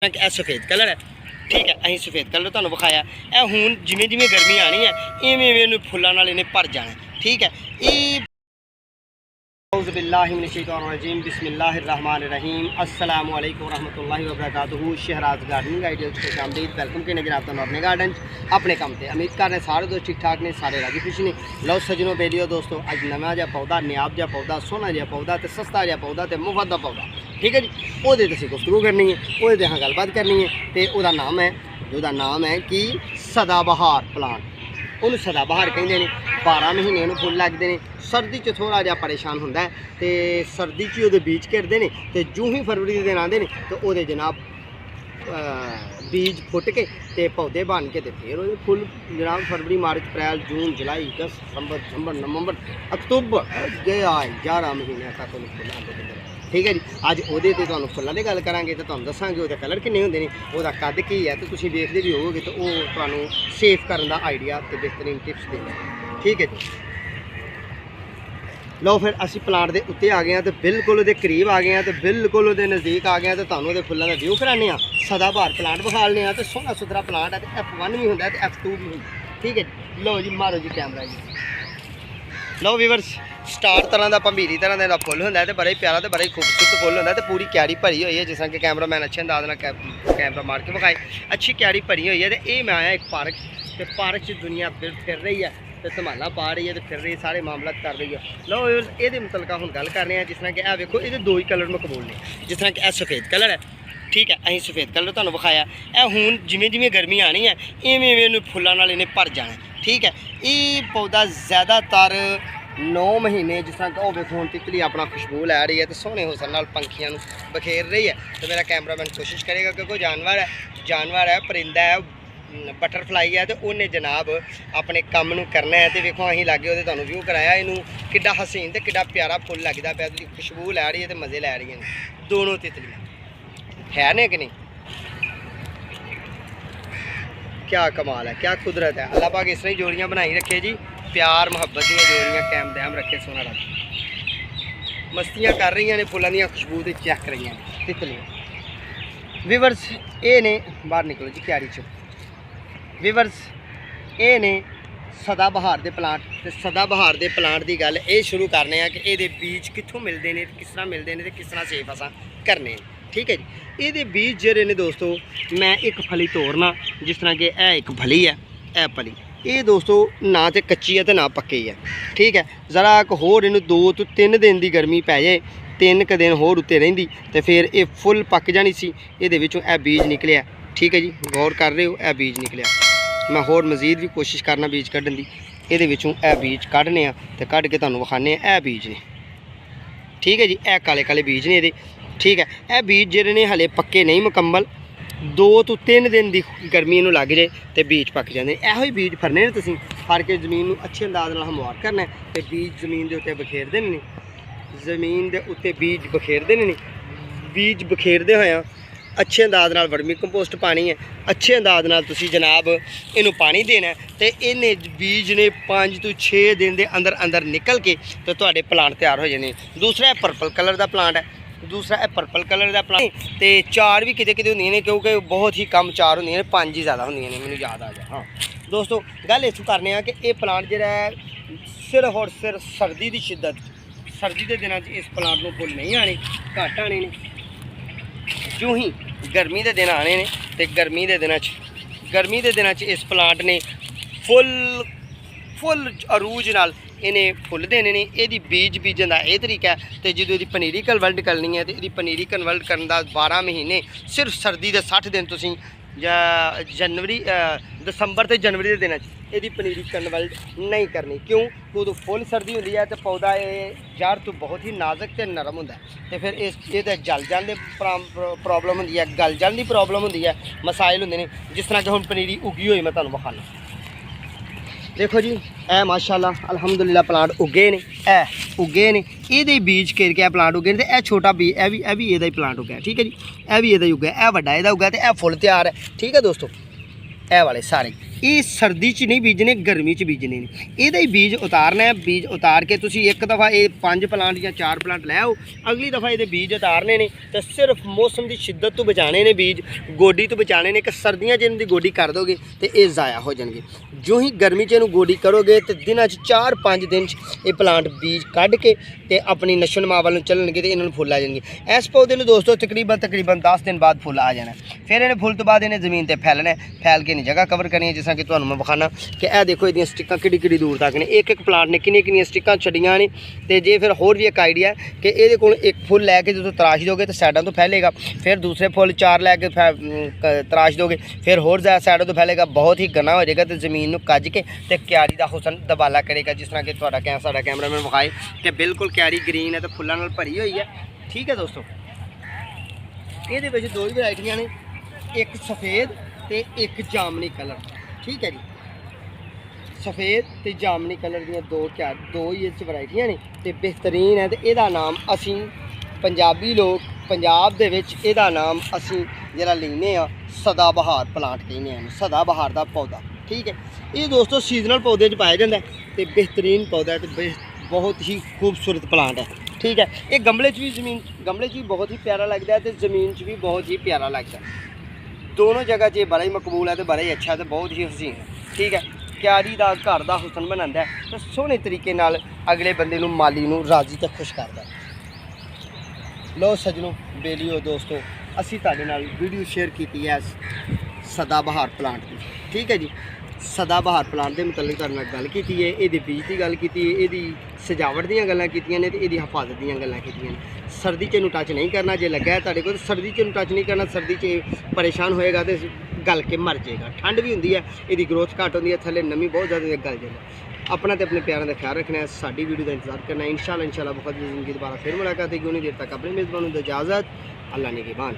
ਇਹ ਸਫੇਦ ਕਲਰ ਹੈ। ਠੀਕ ਹੈ, ਅਸੀਂ ਸਫੇਦ ਕਲਰ ਤੁਹਾਨੂੰ ਵਿਖਾਇਆ। ਇਹ ਹੁਣ ਜਿਵੇਂ ਜਿਵੇਂ ਗਰਮੀ ਆਣੀ ਹੈ ਇਵੇਂ ਇਵੇਂ ਇਹਨੂੰ ਫੁੱਲਾਂ ਨਾਲ ਇਹਨੇ ਭਰ ਜਾਣਾ। ਠੀਕ ਹੈ, ਇਹ औज़ुबिल्लाहिमिनश्शैतानिर्रजीम बिस्मिल्लाहिर्रहमानिर्रहीम अस्सलामु अलैकुम रहमतुल्लाहि व बरकातुहू। शहराज गार्डनिंग आइडियल खुश आमदीद। वेलकम कहने गिर आपका अपने गार्डन अपने काम से उम्मीद कर रहे सारे दोस्त ठीक ठाक ने, सारे राजी खुशी ने। लो सजनों बेलियो दोस्तों, अज नवा जहा पौधा, नियाब जहा पौधा, सोहना जहा पौधा, तो सस्ता जहा पौधा, तो मुफ्त का पौधा। ठीक है जी, वो असीं गुफ्तगू करनी है, वो अं गलबात करनी है। तो वह नाम है कि सदाबहार प्लांट। उन्होंने सदाबहार कहते हैं। 12 महीने उन्होंने फुल लगते हैं। सर्दी च थोड़ा जहा परेशान होंगे, तो सर्दी च वो बीज घिरते हैं। तो जूं ही फरवरी के दिन आते हैं तो वो जनाब बीज फुट के तो पौधे बन के तो फिर वो फुल जनाब फरवरी मार्च अप्रैल जून जुलाई अगस्त सितंबर दिसंबर नवंबर अक्तूबर 11 महीनों तक फुल आते हैं। ठीक है जी, अज वो फुलों की गल करांगे तो तुहानूं दसांगे वो कलर किन्ने होंदे ने, वो कद की है। तो तुसीं देखदे भी होवोगे तो वो तुहानूं सेफ करने का आइडिया तो बेहतरीन टिप्स देंगे। ठीक है जी, लो फिर असी प्लांट के उत्ते आ गए हैं, तो बिल्कुल वो करीब आ गए हैं, तो बिल्कुल वो नज़दीक आ गए हैं। तो तुहानूं वो फुलों का व्यू कराने सदाबहार प्लांट विखाने। तो सोहना सुथरा प्लांट है। तो F1 भी होंदा तो F2 भी होंदा। ठीक है जी, लो जी मारो जी कैमरा जी। लो व्यूअर्स, स्टार तरह का भंबीरी तरह का फुल होंदा है, तो बड़ा ही प्यारा तो बड़ा ही खूबसूरत फुल होंदा है। तो पूरी क्यारी भरी हुई है, जिस तरह कि कैमरामैन अच्छे अंदाज नाल कैमरा मार के विखाए। अच्छी क्यारी भरी हुई है। तो ये मैं आया एक पार्क, तो पार्क च दुनिया फिर रही है, तो धमाला पा रही है, तो फिर रही सारे मामला कर रही है। लो ये मुतलका हम गल कर रहे हैं। जिस तरह कि वेखो ये दो ही कलर मकबूल ने। जिस तरह कि यह सफेद कलर है। ठीक है, असीं सफेद कलर तुहानूं विखाया। हुण जिमें जिमें गर्मी आनी है इवें इवें फुलों नाल इहने भर जाना। ठीक है, ये पौधा ज़्यादातर 9 महीने जिस तरह कि वेखो हुण तितली अपना खुशबू लै रही है, तो सोहने हुसन नाल पंखियां नूं बखेर रही है। तो मेरा कैमरामैन कोशिश करेगा कि कोई जानवर है परिंदा है बटरफ्लाई है, तो उन्हें जनाब अपने काम नूं करना है। तो वेखो असीं लागे वो तुहानूं व्यू कराया। इनू किड्डा हसीन तो किड्डा प्यारा फुल लगता पिया। खुशबू लै रही है, तो मज़े लै रही हैं दोनों तितलियाँ, है ने कि नहीं? क्या कमाल है, क्या कुदरत है। अल्लाह पाक इस तरह ही जोड़ियाँ बनाई रखे जी। प्यार मुहब्बत दी जोड़ियाँ कैम दैम रखे। सोना रब मस्तियाँ कर रही ने, फुलों दी खुशबू से चेक रही हैं तितलियाँ। व्यूअर्स ये ने बाहर निकलो जी क्यारी चो। व्यूअर्स ये ने सदाबहार के प्लांट। तो सदाबहार के प्लांट की गल ये शुरू करने कि ये बीज कित्थों मिलते हैं, किस तरह मिलते हैं, तो किस तरह सेफ असां करने। ठीक है जी, ये बीज जेरे ने दोस्तों मैं एक फली तोड़ना। जिस तरह कि यह एक फली है, यह फली ये दोस्तों ना तो कच्ची है तो ना पक्की है। ठीक है, ज़रा एक होर इनू 2 तो 3 दिन की गर्मी पै जाए, 3 दिन होर उत्ते रहिंदी, तो फिर ये फुल पक जानी सी। ये विचों यह बीज निकलिया। ठीक है जी, गौर कर रहे हो, यह बीज निकलिया। मैं होर मजीद भी कोशिश करना बीज कढ़न की। ये विचों यह बीज कढ़ने तो कढ़ के तुहानूं विखाने यह बीज ने। ठीक है जी, यह काले काले बीज ने ये। ठीक है, यह बीज जिहड़े ने हले पक्के नहीं मुकम्मल, 2 तो 3 दिन की गर्मी इनू लग जाए तो बीज पक जाते हैं। इहो ही बीज फरने ने तुसीं फर के जमीन नूं अच्छे अंदाज नाल हमवार करना है, तो बीज जमीन के उत्ते बखेर देने ने। जमीन के उत्ते बीज बखेर देने ने। बीज बखेरदे होया अच्छे अंदाज नाल वर्मी कंपोस्ट पानी है। अच्छे अंदाज नाल तुसीं जनाब इनू पानी देना है। तो इन्हें बीज ने 5 तो 6 दिन के अंदर अंदर निकल के तो तुहाडे प्लांट तैयार हो जाने। दूसरा पर्पल कलर का प्लांट है। दूसरा पर्पल कलर का प्लांट। तो 4 भी किते किते होंदियां ने, क्योंकि बहुत ही कम 4 होंदियां ने, 5 ही ज़्यादा होंदियां ने, मैनूं याद आ गया। हाँ दोस्तों, गल इस करने कि ये प्लांट जिहड़ा है सिर्फ और सिर्फ सर्दी की शिद्दत, सर्दी के दिनों इस प्लांट में फुल नहीं आने, घट आने ने। जो ही गर्मी के दिन आने ने, तो गर्मी के दिनों इस प्लांट ने फुल अरूज नाल इन्हें फुल देने ने। यदि बीज बीजन का यह तरीका है। तो जो पनीरी कन्वर्ट करनी है, तो यदि पनीरी कन्वर्ट करने का 12 महीने सिर्फ सर्दी के 60 दिन तुसीं या जनवरी दसंबर तो जनवरी के दिन यदि पनीरी कन्वर्ट नहीं करनी। क्यों? उदों फुल सर्दी होंदी है, तो पौधा जड़ तो बहुत ही नाजुक तो नरम होंदा है। तो फिर ये जल जान की प्रॉब्लम होंदी है, गल जान की प्रॉब्लम होंदी है, मसाइल होंदे ने। जिस तरह कि हुण पनीरी उगी हुई मैं तुहानूं विखाना। देखो जी, ए माशाअल्लाह अल्हम्दुलिल्लाह प्लांट उगे ने, उगे ने। ये बीज घेर के प्लांट उगे ने। तो यह छोटा बीज यह भी ये प्लांट उगया। ठीक है जी, यह भी ये उगया, यह वड्डा ये उगया, तो यह फुल तैयार है। ठीक है दोस्तों, ए वाले सारे ਇਹ ਸਰਦੀ 'ਚ ਨਹੀਂ ਬੀਜਣੇ, ਗਰਮੀ 'ਚ ਬੀਜਣੇ ਨੇ। ਇਹਦਾ ਹੀ ਬੀਜ ਉਤਾਰਨਾ ਹੈ। ਬੀਜ ਉਤਾਰ ਕੇ ਤੁਸੀਂ ਇੱਕ ਦਫਾ ਇਹ 5 ਪਲਾਂਟ ਜਾਂ 4 ਪਲਾਂਟ ਲੈ ਆਓ, ਅਗਲੀ ਦਫਾ ਇਹਦੇ ਬੀਜ ਉਤਾਰਨੇ ਨੇ ਤੇ ਸਿਰਫ ਮੌਸਮ ਦੀ ਸ਼ਿੱਦਤ ਤੋਂ ਬਚਾਣੇ ਨੇ, ਬੀਜ ਗੋਡੀ ਤੋਂ ਬਚਾਣੇ ਨੇ। ਕਿ ਸਰਦੀਆਂ 'ਚ ਇਹਨਾਂ ਦੀ ਗੋਡੀ ਕਰ ਦੋਗੇ ਤੇ ਇਹ ਜ਼ਾਇਆ ਹੋ ਜਾਣਗੇ। ਜੋ ਹੀ ਗਰਮੀ 'ਚ ਇਹਨੂੰ ਗੋਡੀ ਕਰੋਗੇ ਤੇ ਦਿਨਾਂ 'ਚ 4-5 ਦਿਨ 'ਚ ਇਹ ਪਲਾਂਟ ਬੀਜ ਕੱਢ ਕੇ ਤੇ ਆਪਣੀ ਨਸ਼ੋ ਨਮਾ ਵੱਲ ਨੂੰ ਚੱਲਣਗੇ ਤੇ ਇਹਨਾਂ ਨੂੰ ਫੁੱਲ ਆ ਜਾਣਗੇ। ਇਸ ਪੌਦੇ ਨੂੰ ਦੋਸਤੋ ਤਕਰੀਬਨ 10 ਦਿਨ ਬਾਅਦ ਫੁੱਲ ਆ ਜਾਣਾ। ਫਿਰ ਇਹਨੇ ਫੁੱਲ ਤੋਂ ਬਾਅਦ ਇਹਨੇ ਜ਼ਮੀਨ ਤੇ ਫੈਲਣਾ, ਫੈਲ ਕੇ ਨਹੀਂ ਜਗ੍ਹਾ ਕਵਰ ਕਰਨੀ ਹੈ। ਜਿਸ ਤਰ੍ਹਾਂ ਕਿ ਤੁਹਾਨੂੰ ਮੈਂ ਵਿਖਾਣਾ ਕਿ ਇਹ ਦੇਖੋ ਇਹਦੀਆਂ ਸਟਿੱਕਾਂ ਕਿੱਡੀ ਦੂਰ ਤੱਕ ਨੇ। ਇੱਕ ਪਲਾਂਟ ਨੇ ਕਿੰਨੀਆਂ ਸਟਿੱਕਾਂ ਛੱਡੀਆਂ ਨੇ। ਤੇ ਜੇ ਫਿਰ ਹੋਰ ਵੀ ਇੱਕ ਆਈਡੀਆ ਕਿ ਇਹਦੇ ਕੋਲ ਇੱਕ ਫੁੱਲ ਲੈ ਕੇ ਜਦੋਂ ਤਰਾਸ਼ ਦੋਗੇ ਤਾਂ ਸਾਈਡਾਂ ਤੋਂ ਫੈਲੇਗਾ, ਫਿਰ ਦੂਸਰੇ ਫੁੱਲ 4 ਲੈ ਕੇ ਤਰਾਸ਼ ਦੋਗੇ, ਫਿਰ ਹੋਰ ਜ਼ਿਆਦਾ ਸਾਈਡਾਂ ਤੋਂ ਫੈਲੇਗਾ, ਬਹੁਤ ਹੀ ਘਣਾ ਹੋ ਜਾਏਗਾ ਤੇ ਜ਼ਮੀਨ ਨੂੰ ਕੱਜ ਕੇ ਤੇ ਕਿਆਰੀ ਦਾ ਹੁਸਨ ਦਬਾਲਾ ਕਰੇਗਾ। ਜਿਸ ਤਰ੍ਹਾਂ ਕਿ ਸਾਡਾ ਕੈਮਰਾਮੈਨ ਵਿਖਾਏ ਕਿ ਬਿਲਕੁਲ ਕਿਆਰੀ ਗ੍ਰੀਨ ਹੈ ਤੇ ਫੁੱਲਾਂ ਨਾਲ ਭਰੀ ਹੋਈ ਹੈ। ਠੀਕ ਹੈ ਦੋਸਤੋ, ਇਹਦੇ ਵਿੱਚ 2 ਹੀ ਵੈਰਾਈਟੀਆਂ ਨੇ, ਇੱਕ ਸਫੇਦ ਤੇ ਇੱਕ ਜਾਮਨੀ ਕਲਰ। ਠੀਕ ਹੈ ਜੀ, ਸਫੇਦ ਤੇ ਜਾਮਨੀ ਕਲਰ ਦੀਆਂ ਦੋ ਹੀ ਇਹ ਵੈਰਾਈਟੀਆਂ ਨੇ ਤੇ ਬਿਹਤਰੀਨ ਹੈ। ਤੇ ਇਹਦਾ ਨਾਮ ਅਸੀਂ ਪੰਜਾਬੀ ਲੋਕ ਪੰਜਾਬ ਦੇ ਵਿੱਚ ਇਹਦਾ ਨਾਮ ਅਸੀਂ ਜਿਹੜਾ ਲੈਂਦੇ ਆ ਸਦਾ ਬਹਾਰ ਪਲਾਂਟ ਕਹਿੰਦੇ ਆ, ਸਦਾ ਬਹਾਰ ਦਾ ਪੌਦਾ। ਠੀਕ ਹੈ, ਇਹ ਦੋਸਤੋ ਸੀਜ਼ਨਲ ਪੌਦੇ 'ਚ ਪਾਇਆ ਜਾਂਦਾ ਤੇ ਬਿਹਤਰੀਨ ਪੌਦਾ ਹੈ ਤੇ ਬਹੁਤ ਹੀ ਖੂਬਸੂਰਤ ਪਲਾਂਟ ਹੈ। ਠੀਕ ਹੈ, ਇਹ ਗਮਲੇ 'ਚ ਵੀ ਬਹੁਤ ਹੀ ਪਿਆਰਾ ਲੱਗਦਾ ਹੈ ਤੇ ਜ਼ਮੀਨ 'ਚ ਵੀ ਬਹੁਤ ਹੀ ਪਿਆਰਾ ਲੱਗਦਾ। ਦੋਨੋਂ ਜਗ੍ਹਾ 'ਚ ਇਹ ਬੜਾ ਹੀ ਮਕਬੂਲ ਹੈ ਤੇ ਬੜਾ ਹੀ ਅੱਛਾ ਤੇ ਬਹੁਤ ਹੀ ਹਸੀਨ ਹੈ। ਠੀਕ ਹੈ, ਕਿਆਰੀ ਦਾ ਘਰ ਦਾ ਹੁਸਨ ਬਣਾਉਂਦਾ ਤੇ ਸੋਹਣੇ ਤਰੀਕੇ ਨਾਲ ਅਗਲੇ ਬੰਦੇ ਨੂੰ, ਮਾਲੀ ਨੂੰ ਰਾਜ਼ੀ ਤੇ ਖੁਸ਼ ਕਰਦਾ। ਲੋ ਸੱਜਣੋ, ਬੇਲੀਓ ਦੋਸਤੋ, ਅਸੀਂ ਤੁਹਾਡੇ ਨਾਲ ਵੀਡੀਓ ਸ਼ੇਅਰ ਕੀਤੀ ਹੈ ਸਦਾ ਬਹਾਰ ਪਲਾਂਟ ਦੀ। ਠੀਕ ਹੈ ਜੀ, ਸਦਾ ਬਹਾਰ ਪਲਾਂਟ ਦੇ ਮੁਤਲਕ ਤੁਹਾਡੇ ਨਾਲ ਗੱਲ ਕੀਤੀ ਹੈ, ਇਹਦੇ ਬੀਜ ਦੀ ਗੱਲ ਕੀਤੀ ਹੈ, ਇਹਦੀ ਸਜਾਵਟ ਦੀਆਂ ਗੱਲਾਂ ਕੀਤੀਆਂ ਨੇ ਤੇ ਇਹਦੀ ਹਿਫਾਜ਼ਤ ਦੀਆਂ ਗੱਲਾਂ ਕੀਤੀਆਂ ਨੇ। ਸਰਦੀ 'ਚ ਇਹਨੂੰ ਟੱਚ ਨਹੀਂ ਕਰਨਾ, ਜੇ ਲੱਗਾ ਹੈ ਤੁਹਾਡੇ ਕੋਲ ਸਰਦੀ 'ਚ ਇਹਨੂੰ ਟੱਚ ਨਹੀਂ ਕਰਨਾ। ਸਰਦੀ 'ਚ ਪਰੇਸ਼ਾਨ ਹੋਏਗਾ ਤੇ ਗਲ ਕੇ ਮਰ ਜਾਏਗਾ। ਠੰਡ ਵੀ ਹੁੰਦੀ ਹੈ, ਇਹਦੀ ਗਰੋਥ ਘੱਟ ਹੁੰਦੀ ਹੈ, ਥੱਲੇ ਨਮੀ ਬਹੁਤ ਜ਼ਿਆਦਾ ਗਲ ਜਾਂਦਾ। ਆਪਣਾ ਤੇ ਆਪਣੇ ਪਿਆਰਾਂ ਦਾ ਖਿਆਲ ਰੱਖਣਾ ਹੈ, ਸਾਡੀ ਵੀਡੀਓ ਦਾ ਇੰਤਜ਼ਾਰ ਕਰਨਾ। ਇੰਸ਼ਾਅੱਲਾ ਬਹੁਤ ਜ਼ਿੰਦਗੀ ਦੁਬਾਰਾ ਫਿਰ ਮੁਲਾਕਾਤ ਹੋਏਗੀ। ਉਨੀ ਦੇਰ ਤੱਕ अपने मेज़बानों को इजाज़त। अल्लाह निगहबान।